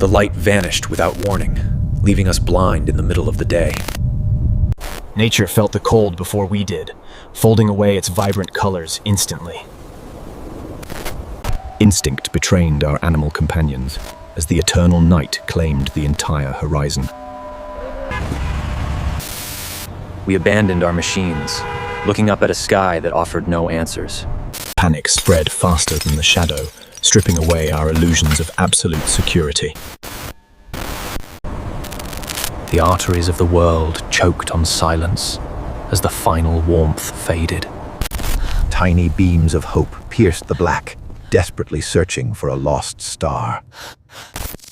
The light vanished without warning, leaving us blind in the middle of the day. Nature felt the cold before we did, folding away its vibrant colors instantly. Instinct betrayed our animal companions as the eternal night claimed the entire horizon. We abandoned our machines, looking up at a sky that offered no answers. Panic spread faster than the shadow, stripping away our illusions of absolute security. The arteries of the world choked on silence as the final warmth faded. Tiny beams of hope pierced the black, desperately searching for a lost star.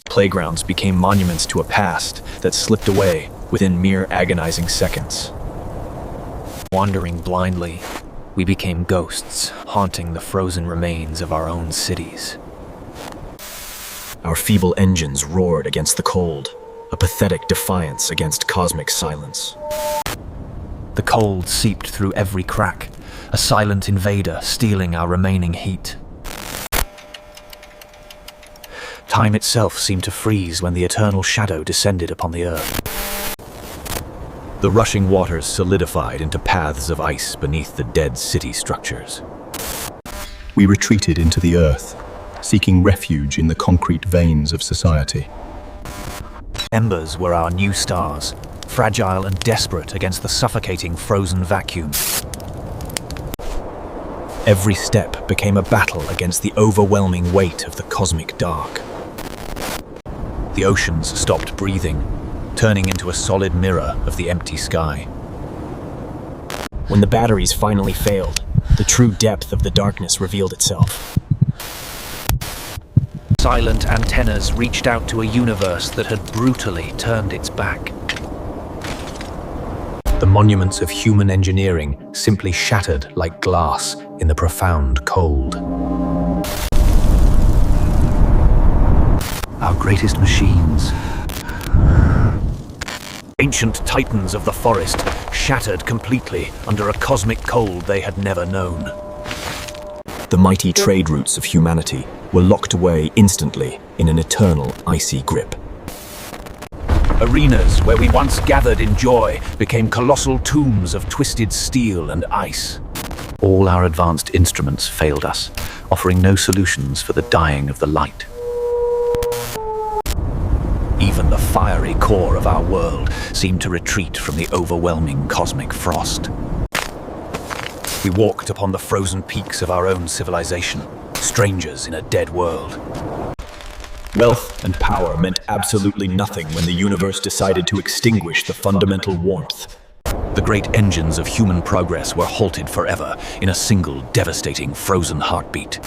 Playgrounds became monuments to a past that slipped away within mere agonizing seconds. Wandering blindly, we became ghosts, haunting the frozen remains of our own cities. Our feeble engines roared against the cold, a pathetic defiance against cosmic silence. The cold seeped through every crack, a silent invader stealing our remaining heat. Time itself seemed to freeze when the eternal shadow descended upon the earth. The rushing waters solidified into paths of ice beneath the dead city structures. We retreated into the earth, seeking refuge in the concrete veins of society. Embers were our new stars, fragile and desperate against the suffocating frozen vacuum. Every step became a battle against the overwhelming weight of the cosmic dark. The oceans stopped breathing, turning into a solid mirror of the empty sky. When the batteries finally failed, the true depth of the darkness revealed itself. Silent antennas reached out to a universe that had brutally turned its back. The monuments of human engineering simply shattered like glass in the profound cold. Our greatest machines, ancient titans of the forest, shattered completely under a cosmic cold they had never known. The mighty trade routes of humanity were locked away instantly in an eternal icy grip. Arenas where we once gathered in joy became colossal tombs of twisted steel and ice. All our advanced instruments failed us, offering no solutions for the dying of the light. Even the fiery core of our world seemed to retreat from the overwhelming cosmic frost. We walked upon the frozen peaks of our own civilization, strangers in a dead world. Wealth and power meant absolutely nothing when the universe decided to extinguish the fundamental warmth. The great engines of human progress were halted forever in a single devastating frozen heartbeat.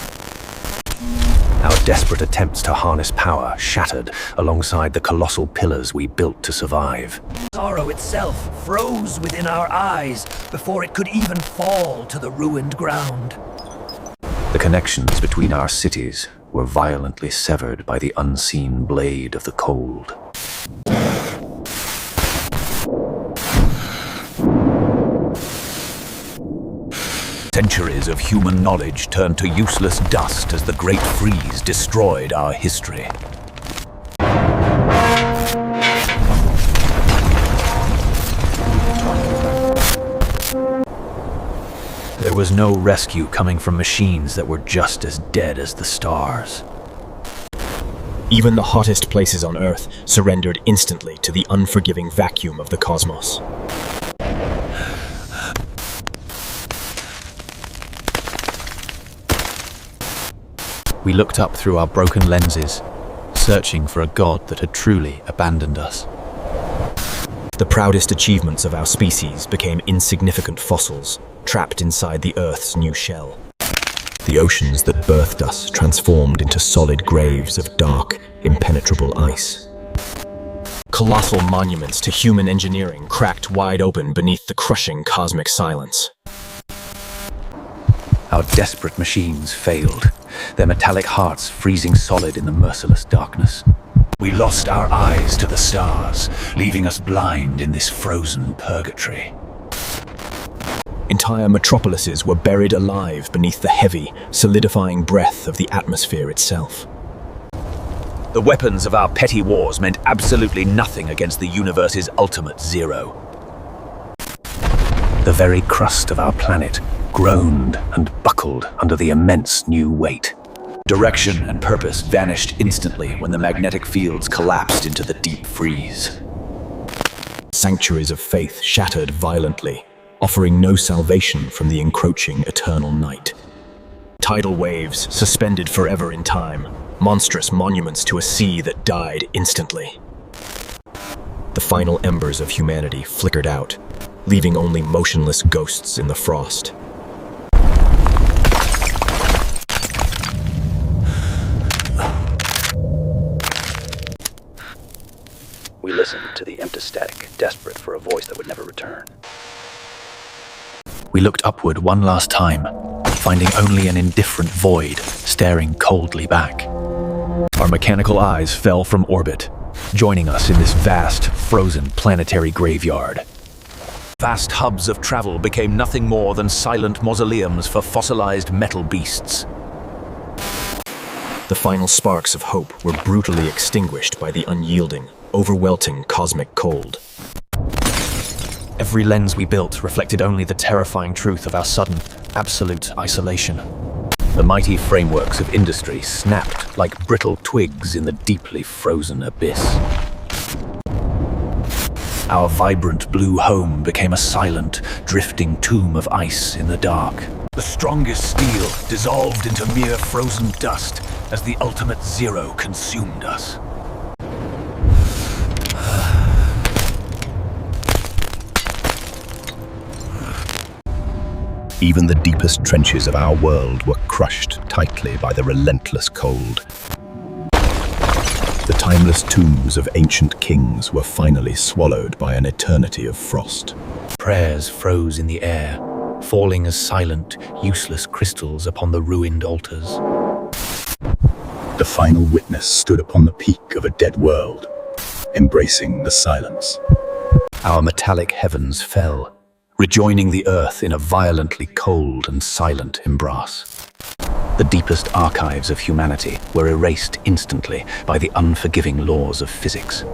Our desperate attempts to harness power shattered alongside the colossal pillars we built to survive. Sorrow itself froze within our eyes before it could even fall to the ruined ground. The connections between our cities were violently severed by the unseen blade of the cold. Centuries of human knowledge turned to useless dust as the Great Freeze destroyed our history. There was no rescue coming from machines that were just as dead as the stars. Even the hottest places on Earth surrendered instantly to the unforgiving vacuum of the cosmos. We looked up through our broken lenses, searching for a god that had truly abandoned us. The proudest achievements of our species became insignificant fossils, trapped inside the Earth's new shell. The oceans that birthed us transformed into solid graves of dark, impenetrable ice. Colossal monuments to human engineering cracked wide open beneath the crushing cosmic silence. Our desperate machines failed, their metallic hearts freezing solid in the merciless darkness. We lost our eyes to the stars, leaving us blind in this frozen purgatory. Entire metropolises were buried alive beneath the heavy, solidifying breath of the atmosphere itself. The weapons of our petty wars meant absolutely nothing against the universe's ultimate zero. The very crust of our planet groaned and buckled under the immense new weight. Direction and purpose vanished instantly when the magnetic fields collapsed into the deep freeze. Sanctuaries of faith shattered violently, offering no salvation from the encroaching eternal night. Tidal waves suspended forever in time, monstrous monuments to a sea that died instantly. The final embers of humanity flickered out, leaving only motionless ghosts in the frost. We listened to the empty static, desperate for a voice that would never return. We looked upward one last time, finding only an indifferent void staring coldly back. Our mechanical eyes fell from orbit, joining us in this vast, frozen planetary graveyard. Vast hubs of travel became nothing more than silent mausoleums for fossilized metal beasts. The final sparks of hope were brutally extinguished by the unyielding, overwhelming cosmic cold. Every lens we built reflected only the terrifying truth of our sudden, absolute isolation. The mighty frameworks of industry snapped like brittle twigs in the deeply frozen abyss. Our vibrant blue home became a silent, drifting tomb of ice in the dark. The strongest steel dissolved into mere frozen dust as the ultimate zero consumed us. Even the deepest trenches of our world were crushed tightly by the relentless cold. The timeless tombs of ancient kings were finally swallowed by an eternity of frost. Prayers froze in the air, falling as silent, useless crystals upon the ruined altars. The final witness stood upon the peak of a dead world, embracing the silence. Our metallic heavens fell, rejoining the earth in a violently cold and silent embrace. The deepest archives of humanity were erased instantly by the unforgiving laws of physics.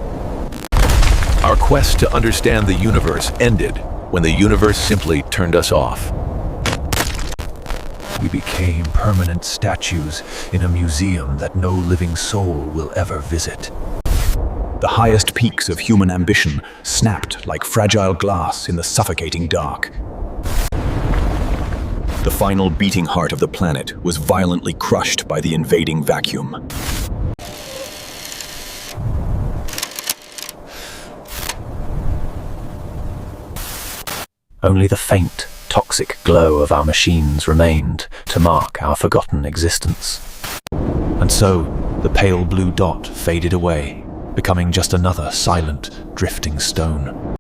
Our quest to understand the universe ended when the universe simply turned us off. We became permanent statues in a museum that no living soul will ever visit. The highest peaks of human ambition snapped like fragile glass in the suffocating dark. The final beating heart of the planet was violently crushed by the invading vacuum. Only the faint, toxic glow of our machines remained to mark our forgotten existence. And so, the pale blue dot faded away, becoming just another silent, drifting stone.